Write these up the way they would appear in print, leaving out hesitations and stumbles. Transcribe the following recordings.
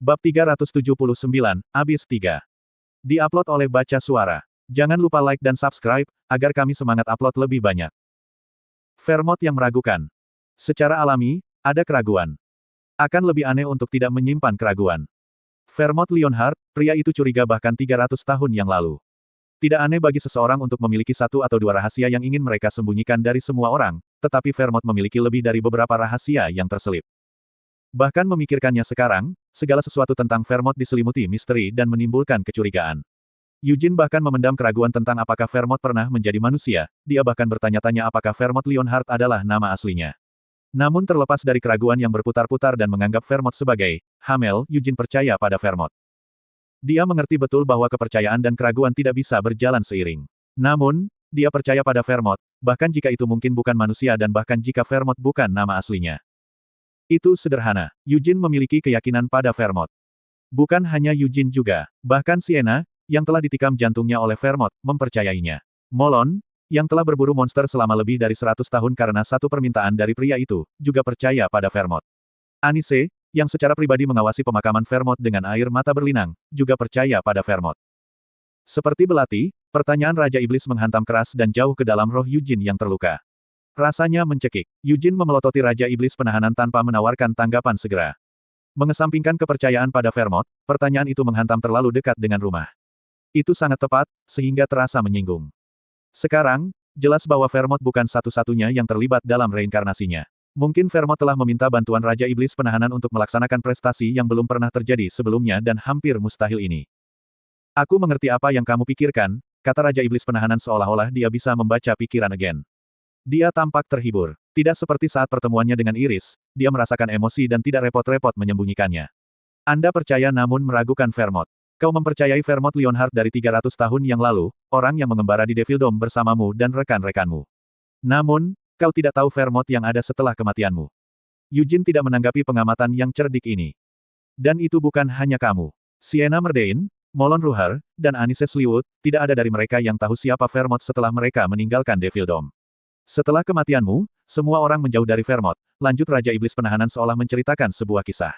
Bab 379, Abyss 3. Di-upload oleh Baca Suara. Jangan lupa like dan subscribe, agar kami semangat upload lebih banyak. Vermont yang meragukan. Secara alami, ada keraguan. Akan lebih aneh untuk tidak menyimpan keraguan. Vermont Leonhardt, pria itu curiga bahkan 300 tahun yang lalu. Tidak aneh bagi seseorang untuk memiliki satu atau dua rahasia yang ingin mereka sembunyikan dari semua orang, tetapi Vermont memiliki lebih dari beberapa rahasia yang terselip. Bahkan memikirkannya sekarang, segala sesuatu tentang Vermont diselimuti misteri dan menimbulkan kecurigaan. Eugene bahkan memendam keraguan tentang apakah Vermont pernah menjadi manusia, dia bahkan bertanya-tanya apakah Vermont Leonhardt adalah nama aslinya. Namun terlepas dari keraguan yang berputar-putar dan menganggap Vermont sebagai Hamel, Eugene percaya pada Vermont. Dia mengerti betul bahwa kepercayaan dan keraguan tidak bisa berjalan seiring. Namun, dia percaya pada Vermont, bahkan jika itu mungkin bukan manusia dan bahkan jika Vermont bukan nama aslinya. Itu sederhana. Eugene memiliki keyakinan pada Vermont. Bukan hanya Eugene juga, bahkan Sienna, yang telah ditikam jantungnya oleh Vermont, mempercayainya. Molon, yang telah berburu monster selama lebih dari 100 tahun karena satu permintaan dari pria itu, juga percaya pada Vermont. Anise, yang secara pribadi mengawasi pemakaman Vermont dengan air mata berlinang, juga percaya pada Vermont. Seperti belati, pertanyaan Raja Iblis menghantam keras dan jauh ke dalam roh Eugene yang terluka. Rasanya mencekik. Eugene memelototi Raja Iblis penahanan tanpa menawarkan tanggapan segera. Mengesampingkan kepercayaan pada Vermont, pertanyaan itu menghantam terlalu dekat dengan rumah. Itu sangat tepat, sehingga terasa menyinggung. Sekarang, jelas bahwa Vermont bukan satu-satunya yang terlibat dalam reinkarnasinya. Mungkin Vermont telah meminta bantuan Raja Iblis penahanan untuk melaksanakan prestasi yang belum pernah terjadi sebelumnya dan hampir mustahil ini. Aku mengerti apa yang kamu pikirkan, kata Raja Iblis penahanan seolah-olah dia bisa membaca pikiran Agen. Dia tampak terhibur. Tidak seperti saat pertemuannya dengan Iris, dia merasakan emosi dan tidak repot-repot menyembunyikannya. Anda percaya namun meragukan Vermont. Kau mempercayai Vermont Leonhardt dari 300 tahun yang lalu, orang yang mengembara di Devil Dome bersamamu dan rekan-rekanmu. Namun, kau tidak tahu Vermont yang ada setelah kematianmu. Eugene tidak menanggapi pengamatan yang cerdik ini. Dan itu bukan hanya kamu. Sienna Merdain, Molon Ruher, dan Anise Sliwood, tidak ada dari mereka yang tahu siapa Vermont setelah mereka meninggalkan Devil Dome. Setelah kematianmu, semua orang menjauh dari Vermont, lanjut Raja Iblis penahanan seolah menceritakan sebuah kisah.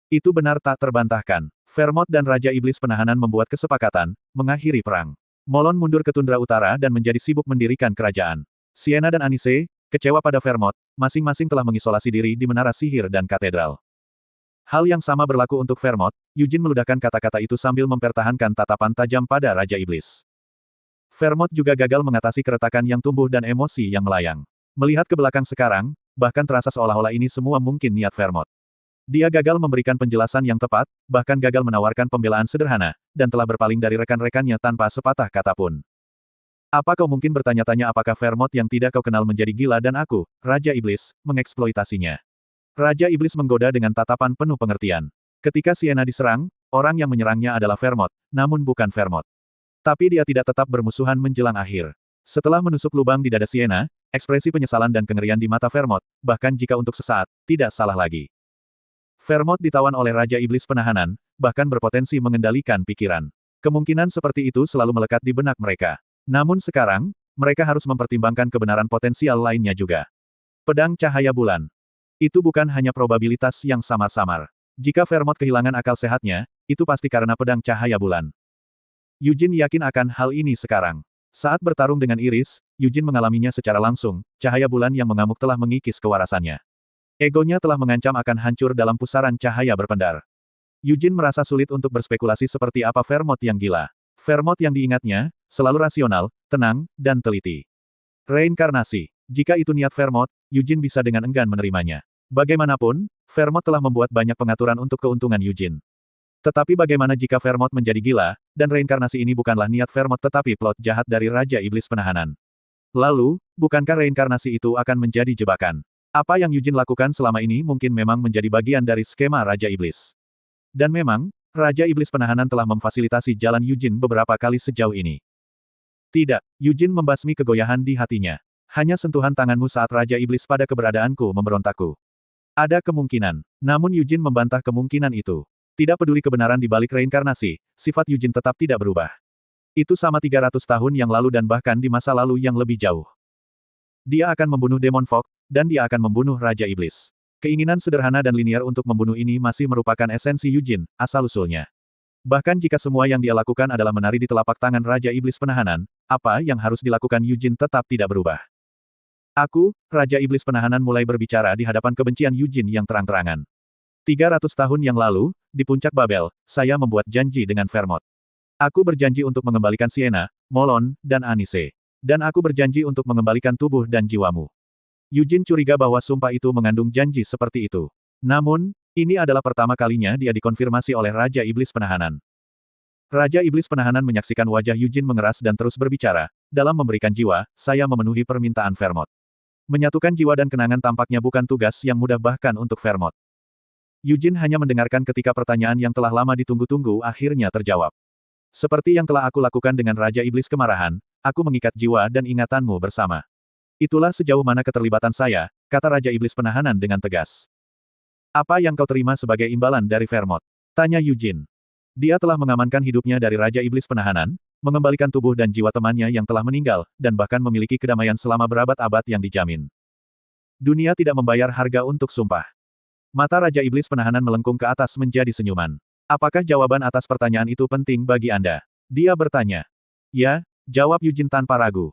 Itu benar tak terbantahkan. Vermont dan Raja Iblis penahanan membuat kesepakatan, mengakhiri perang. Molon mundur ke tundra utara dan menjadi sibuk mendirikan kerajaan. Sienna dan Anise, kecewa pada Vermont, masing-masing telah mengisolasi diri di menara sihir dan katedral. Hal yang sama berlaku untuk Vermont, Eugene meludahkan kata-kata itu sambil mempertahankan tatapan tajam pada Raja Iblis. Vermont juga gagal mengatasi keretakan yang tumbuh dan emosi yang melayang. Melihat ke belakang sekarang, bahkan terasa seolah-olah ini semua mungkin niat Vermont. Dia gagal memberikan penjelasan yang tepat, bahkan gagal menawarkan pembelaan sederhana, dan telah berpaling dari rekan-rekannya tanpa sepatah kata pun. Apa kau mungkin bertanya-tanya apakah Vermont yang tidak kau kenal menjadi gila dan aku, Raja Iblis, mengeksploitasinya? Raja Iblis menggoda dengan tatapan penuh pengertian. Ketika Sienna diserang, orang yang menyerangnya adalah Vermont, namun bukan Vermont. Tapi dia tidak tetap bermusuhan menjelang akhir. Setelah menusuk lubang di dada Sienna, ekspresi penyesalan dan kengerian di mata Vermont, bahkan jika untuk sesaat, tidak salah lagi. Vermont ditawan oleh Raja Iblis penahanan, bahkan berpotensi mengendalikan pikiran. Kemungkinan seperti itu selalu melekat di benak mereka. Namun sekarang, mereka harus mempertimbangkan kebenaran potensial lainnya juga. Pedang cahaya bulan. Itu bukan hanya probabilitas yang samar-samar. Jika Vermont kehilangan akal sehatnya, itu pasti karena pedang cahaya bulan. Eugene yakin akan hal ini sekarang. Saat bertarung dengan Iris, Eugene mengalaminya secara langsung, cahaya bulan yang mengamuk telah mengikis kewarasannya. Egonya telah mengancam akan hancur dalam pusaran cahaya berpendar. Eugene merasa sulit untuk berspekulasi seperti apa Vermont yang gila. Vermont yang diingatnya, selalu rasional, tenang, dan teliti. Reinkarnasi. Jika itu niat Vermont, Eugene bisa dengan enggan menerimanya. Bagaimanapun, Vermont telah membuat banyak pengaturan untuk keuntungan Eugene. Tetapi bagaimana jika Vermont menjadi gila, dan reinkarnasi ini bukanlah niat Vermont tetapi plot jahat dari Raja Iblis penahanan? Lalu, bukankah reinkarnasi itu akan menjadi jebakan? Apa yang Eugene lakukan selama ini mungkin memang menjadi bagian dari skema Raja Iblis. Dan memang, Raja Iblis penahanan telah memfasilitasi jalan Eugene beberapa kali sejauh ini. Tidak, Eugene membasmi kegoyahan di hatinya. Hanya sentuhan tanganmu saat Raja Iblis pada keberadaanku memberontakku. Ada kemungkinan. Namun Eugene membantah kemungkinan itu. Tidak peduli kebenaran di balik reinkarnasi, sifat Eugene tetap tidak berubah. Itu sama 300 tahun yang lalu dan bahkan di masa lalu yang lebih jauh. Dia akan membunuh Demon Fog, dan dia akan membunuh Raja Iblis. Keinginan sederhana dan linier untuk membunuh ini masih merupakan esensi Yujin, asal-usulnya. Bahkan jika semua yang dia lakukan adalah menari di telapak tangan Raja Iblis Penahanan, apa yang harus dilakukan Yujin tetap tidak berubah. Aku, Raja Iblis Penahanan mulai berbicara di hadapan kebencian Yujin yang terang-terangan. 300 tahun yang lalu, di puncak Babel, saya membuat janji dengan Vermont. Aku berjanji untuk mengembalikan Siena, Molon, dan Anise. Dan aku berjanji untuk mengembalikan tubuh dan jiwamu. Yujin curiga bahwa sumpah itu mengandung janji seperti itu. Namun, ini adalah pertama kalinya dia dikonfirmasi oleh Raja Iblis Penahanan. Raja Iblis Penahanan menyaksikan wajah Yujin mengeras dan terus berbicara, dalam memberikan jiwa, saya memenuhi permintaan Vermont. Menyatukan jiwa dan kenangan tampaknya bukan tugas yang mudah bahkan untuk Vermont. Yujin hanya mendengarkan ketika pertanyaan yang telah lama ditunggu-tunggu akhirnya terjawab. Seperti yang telah aku lakukan dengan Raja Iblis Kemarahan, aku mengikat jiwa dan ingatanmu bersama. Itulah sejauh mana keterlibatan saya, kata Raja Iblis Penahanan dengan tegas. Apa yang kau terima sebagai imbalan dari Vermont? Tanya Yujin. Dia telah mengamankan hidupnya dari Raja Iblis Penahanan, mengembalikan tubuh dan jiwa temannya yang telah meninggal, dan bahkan memiliki kedamaian selama berabad-abad yang dijamin. Dunia tidak membayar harga untuk sumpah. Mata Raja Iblis Penahanan melengkung ke atas menjadi senyuman. Apakah jawaban atas pertanyaan itu penting bagi Anda? Dia bertanya. Ya, jawab Yujin tanpa ragu.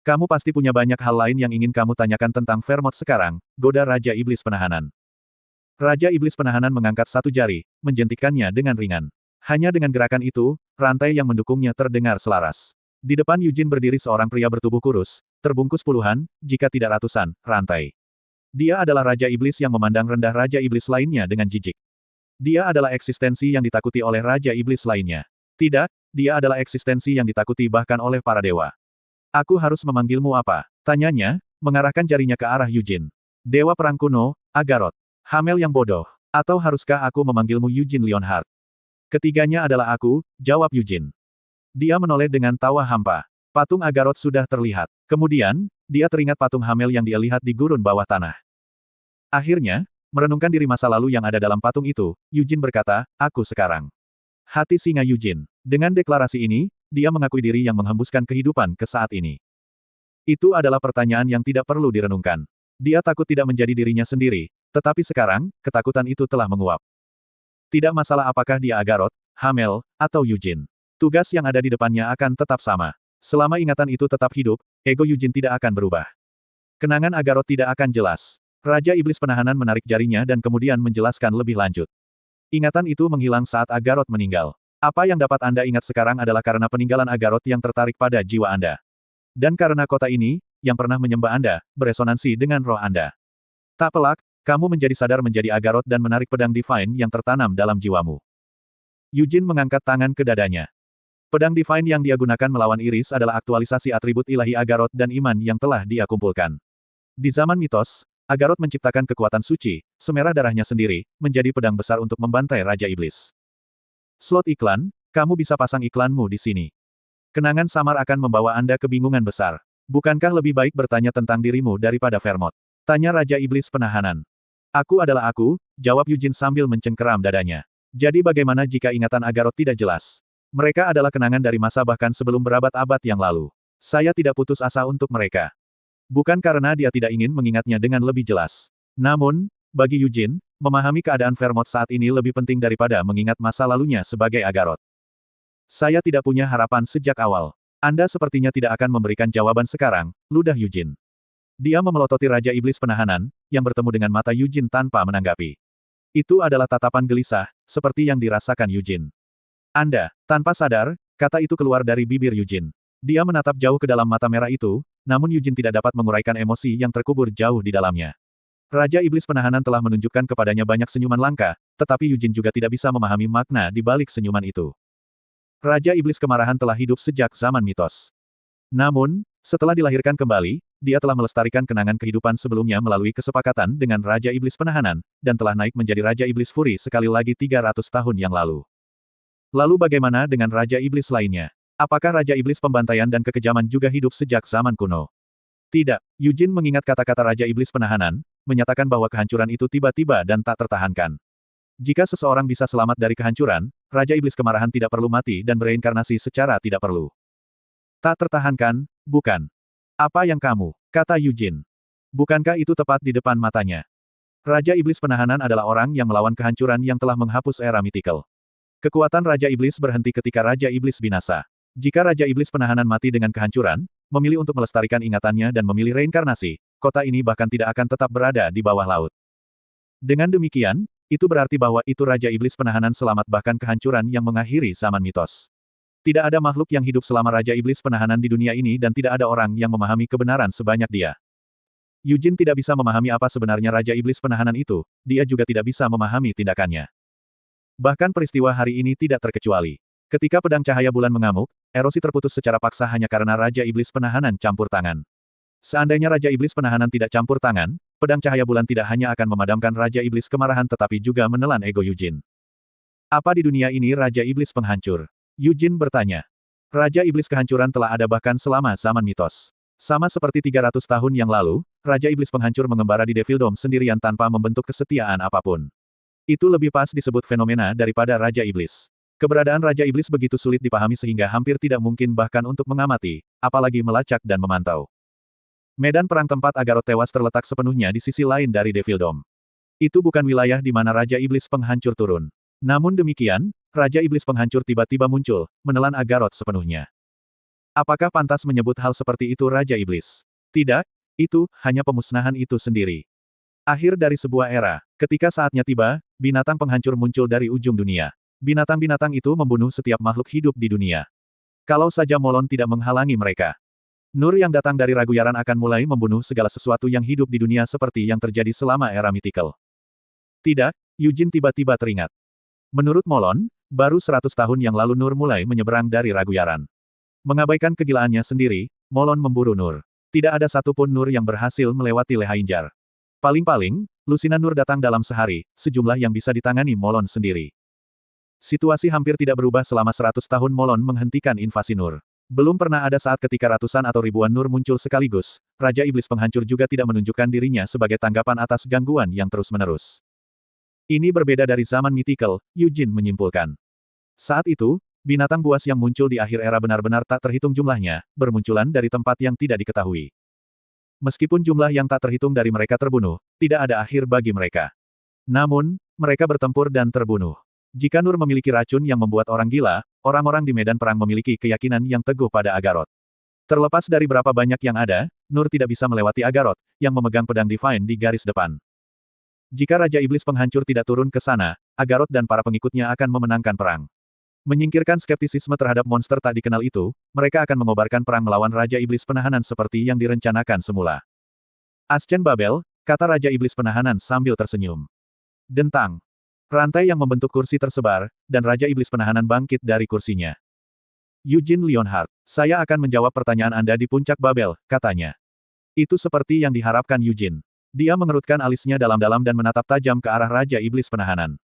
Kamu pasti punya banyak hal lain yang ingin kamu tanyakan tentang Vermont sekarang, goda Raja Iblis Penahanan. Raja Iblis Penahanan mengangkat satu jari, menjentikkannya dengan ringan. Hanya dengan gerakan itu, rantai yang mendukungnya terdengar selaras. Di depan Yujin berdiri seorang pria bertubuh kurus, terbungkus puluhan, jika tidak ratusan, rantai. Dia adalah Raja Iblis yang memandang rendah Raja Iblis lainnya dengan jijik. Dia adalah eksistensi yang ditakuti oleh Raja Iblis lainnya. Tidak, dia adalah eksistensi yang ditakuti bahkan oleh para dewa. Aku harus memanggilmu apa? Tanyanya, mengarahkan jarinya ke arah Yujin. Dewa perang kuno, Agarot. Hamel yang bodoh. Atau haruskah aku memanggilmu Yujin Leonhard? Ketiganya adalah aku, jawab Yujin. Dia menoleh dengan tawa hampa. Patung Agarot sudah terlihat. Kemudian, dia teringat patung Hamel yang dia lihat di gurun bawah tanah. Akhirnya, merenungkan diri masa lalu yang ada dalam patung itu, Yujin berkata, aku sekarang. Hati singa Yujin. Dengan deklarasi ini, dia mengakui diri yang menghembuskan kehidupan ke saat ini. Itu adalah pertanyaan yang tidak perlu direnungkan. Dia takut tidak menjadi dirinya sendiri, tetapi sekarang, ketakutan itu telah menguap. Tidak masalah apakah dia Agarot, Hamel, atau Yujin. Tugas yang ada di depannya akan tetap sama. Selama ingatan itu tetap hidup, ego Yujin tidak akan berubah. Kenangan Agarot tidak akan jelas. Raja Iblis Penahanan menarik jarinya dan kemudian menjelaskan lebih lanjut. Ingatan itu menghilang saat Agarot meninggal. Apa yang dapat Anda ingat sekarang adalah karena peninggalan Agarot yang tertarik pada jiwa Anda. Dan karena kota ini, yang pernah menyembah Anda, beresonansi dengan roh Anda. Tak pelak, kamu menjadi sadar menjadi Agarot dan menarik pedang Divine yang tertanam dalam jiwamu. Yujin mengangkat tangan ke dadanya. Pedang Divine yang dia gunakan melawan Iris adalah aktualisasi atribut ilahi Agarot dan iman yang telah dia kumpulkan. Di zaman mitos, Agarot menciptakan kekuatan suci, semerah darahnya sendiri, menjadi pedang besar untuk membantai Raja Iblis. Slot iklan, kamu bisa pasang iklanmu di sini. Kenangan samar akan membawa Anda kebingungan besar. Bukankah lebih baik bertanya tentang dirimu daripada Vermont? Tanya Raja Iblis Penahanan. Aku adalah aku, jawab Yujin sambil mencengkeram dadanya. Jadi bagaimana jika ingatan Agarot tidak jelas? Mereka adalah kenangan dari masa bahkan sebelum berabad-abad yang lalu. Saya tidak putus asa untuk mereka. Bukan karena dia tidak ingin mengingatnya dengan lebih jelas. Namun, bagi Yujin, memahami keadaan Vermont saat ini lebih penting daripada mengingat masa lalunya sebagai Agarot. Saya tidak punya harapan sejak awal. Anda sepertinya tidak akan memberikan jawaban sekarang, ludah Yujin. Dia memelototi Raja Iblis Penahanan, yang bertemu dengan mata Yujin tanpa menanggapi. Itu adalah tatapan gelisah, seperti yang dirasakan Yujin. Anda, tanpa sadar, kata itu keluar dari bibir Yujin. Dia menatap jauh ke dalam mata merah itu, namun Yujin tidak dapat menguraikan emosi yang terkubur jauh di dalamnya. Raja Iblis Penahanan telah menunjukkan kepadanya banyak senyuman langka, tetapi Yujin juga tidak bisa memahami makna di balik senyuman itu. Raja Iblis Kemarahan telah hidup sejak zaman mitos. Namun, setelah dilahirkan kembali, dia telah melestarikan kenangan kehidupan sebelumnya melalui kesepakatan dengan Raja Iblis Penahanan, dan telah naik menjadi Raja Iblis Furi sekali lagi 300 tahun yang lalu. Lalu bagaimana dengan Raja Iblis lainnya? Apakah Raja Iblis Pembantaian dan Kekejaman juga hidup sejak zaman kuno? Tidak, Yujin mengingat kata-kata Raja Iblis Penahanan, menyatakan bahwa kehancuran itu tiba-tiba dan tak tertahankan. Jika seseorang bisa selamat dari kehancuran, Raja Iblis Kemarahan tidak perlu mati dan bereinkarnasi secara tidak perlu. Tak tertahankan, bukan? Apa yang kamu, kata Yujin. Bukankah itu tepat di depan matanya? Raja Iblis Penahanan adalah orang yang melawan kehancuran yang telah menghapus era mythical. Kekuatan Raja Iblis berhenti ketika Raja Iblis binasa. Jika Raja Iblis Penahanan mati dengan kehancuran, memilih untuk melestarikan ingatannya dan memilih reinkarnasi, kota ini bahkan tidak akan tetap berada di bawah laut. Dengan demikian, itu berarti bahwa itu Raja Iblis Penahanan selamat bahkan kehancuran yang mengakhiri zaman mitos. Tidak ada makhluk yang hidup selama Raja Iblis Penahanan di dunia ini dan tidak ada orang yang memahami kebenaran sebanyak dia. Yujin tidak bisa memahami apa sebenarnya Raja Iblis Penahanan itu, dia juga tidak bisa memahami tindakannya. Bahkan peristiwa hari ini tidak terkecuali. Ketika pedang cahaya bulan mengamuk, erosi terputus secara paksa hanya karena Raja Iblis Penahanan campur tangan. Seandainya Raja Iblis Penahanan tidak campur tangan, pedang cahaya bulan tidak hanya akan memadamkan Raja Iblis kemarahan tetapi juga menelan ego Yujin. Apa di dunia ini Raja Iblis penghancur? Yujin bertanya. Raja Iblis kehancuran telah ada bahkan selama zaman mitos. Sama seperti 300 tahun yang lalu, Raja Iblis penghancur mengembara di Devil Dome sendirian tanpa membentuk kesetiaan apapun. Itu lebih pas disebut fenomena daripada Raja Iblis. Keberadaan Raja Iblis begitu sulit dipahami sehingga hampir tidak mungkin bahkan untuk mengamati, apalagi melacak dan memantau. Medan perang tempat Agarot tewas terletak sepenuhnya di sisi lain dari Devil Dome. Itu bukan wilayah di mana Raja Iblis penghancur turun. Namun demikian, Raja Iblis penghancur tiba-tiba muncul, menelan Agarot sepenuhnya. Apakah pantas menyebut hal seperti itu Raja Iblis? Tidak, itu hanya pemusnahan itu sendiri. Akhir dari sebuah era, ketika saatnya tiba, binatang penghancur muncul dari ujung dunia. Binatang-binatang itu membunuh setiap makhluk hidup di dunia. Kalau saja Molon tidak menghalangi mereka. Nur yang datang dari Raguyaran akan mulai membunuh segala sesuatu yang hidup di dunia seperti yang terjadi selama era mythical. Tidak, Yujin tiba-tiba teringat. Menurut Molon, baru 100 tahun yang lalu Nur mulai menyeberang dari Raguyaran. Mengabaikan kegilaannya sendiri, Molon memburu Nur. Tidak ada satupun Nur yang berhasil melewati Lehainjar. Paling-paling, lusinan Nur datang dalam sehari, sejumlah yang bisa ditangani Molon sendiri. Situasi hampir tidak berubah selama 100 tahun Molon menghentikan invasi Nur. Belum pernah ada saat ketika ratusan atau ribuan Nur muncul sekaligus, Raja Iblis Penghancur juga tidak menunjukkan dirinya sebagai tanggapan atas gangguan yang terus-menerus. Ini berbeda dari zaman mythical, Yujin menyimpulkan. Saat itu, binatang buas yang muncul di akhir era benar-benar tak terhitung jumlahnya, bermunculan dari tempat yang tidak diketahui. Meskipun jumlah yang tak terhitung dari mereka terbunuh, tidak ada akhir bagi mereka. Namun, mereka bertempur dan terbunuh. Jika Nur memiliki racun yang membuat orang gila, orang-orang di medan perang memiliki keyakinan yang teguh pada Agarot. Terlepas dari berapa banyak yang ada, Nur tidak bisa melewati Agarot, yang memegang pedang Divine di garis depan. Jika Raja Iblis Penghancur tidak turun ke sana, Agarot dan para pengikutnya akan memenangkan perang. Menyingkirkan skeptisisme terhadap monster tak dikenal itu, mereka akan mengobarkan perang melawan Raja Iblis Penahanan seperti yang direncanakan semula. Ascen Babel, kata Raja Iblis Penahanan sambil tersenyum. Dentang. Rantai yang membentuk kursi tersebar, dan Raja Iblis Penahanan bangkit dari kursinya. Eugene Leonhardt, saya akan menjawab pertanyaan Anda di puncak Babel, katanya. Itu seperti yang diharapkan Eugene. Dia mengerutkan alisnya dalam-dalam dan menatap tajam ke arah Raja Iblis Penahanan.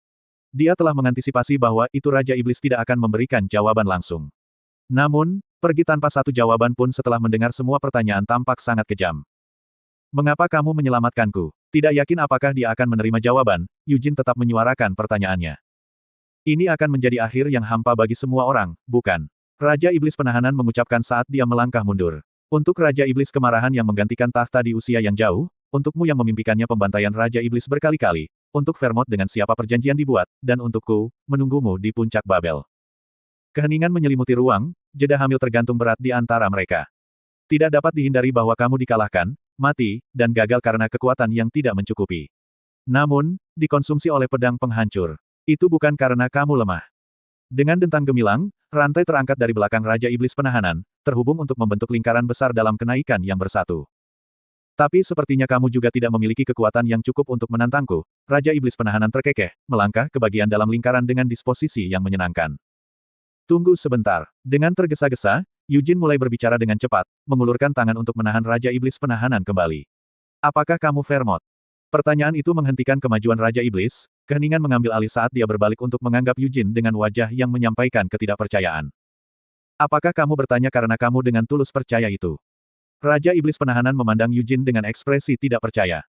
Dia telah mengantisipasi bahwa itu Raja Iblis tidak akan memberikan jawaban langsung. Namun, pergi tanpa satu jawaban pun setelah mendengar semua pertanyaan tampak sangat kejam. Mengapa kamu menyelamatkanku? Tidak yakin apakah dia akan menerima jawaban, Yujin tetap menyuarakan pertanyaannya. Ini akan menjadi akhir yang hampa bagi semua orang, bukan? Raja Iblis Penahanan mengucapkan saat dia melangkah mundur. Untuk Raja Iblis Kemarahan yang menggantikan tahta di usia yang jauh, untukmu yang memimpikannya pembantaian Raja Iblis berkali-kali, untuk Vermont dengan siapa perjanjian dibuat, dan untukku, menunggumu di puncak Babel. Keheningan menyelimuti ruang, jeda hamil tergantung berat di antara mereka. Tidak dapat dihindari bahwa kamu dikalahkan, mati, dan gagal karena kekuatan yang tidak mencukupi. Namun, dikonsumsi oleh pedang penghancur. Itu bukan karena kamu lemah. Dengan dentang gemilang, rantai terangkat dari belakang Raja Iblis Penahanan, terhubung untuk membentuk lingkaran besar dalam kenaikan yang bersatu. Tapi sepertinya kamu juga tidak memiliki kekuatan yang cukup untuk menantangku. Raja Iblis Penahanan terkekeh, melangkah ke bagian dalam lingkaran dengan disposisi yang menyenangkan. Tunggu sebentar. Dengan tergesa-gesa, Yujin mulai berbicara dengan cepat, mengulurkan tangan untuk menahan Raja Iblis Penahanan kembali. Apakah kamu Vermont? Pertanyaan itu menghentikan kemajuan Raja Iblis, keheningan mengambil alih saat dia berbalik untuk menganggap Yujin dengan wajah yang menyampaikan ketidakpercayaan. Apakah kamu bertanya karena kamu dengan tulus percaya itu? Raja Iblis Penahanan memandang Yujin dengan ekspresi tidak percaya.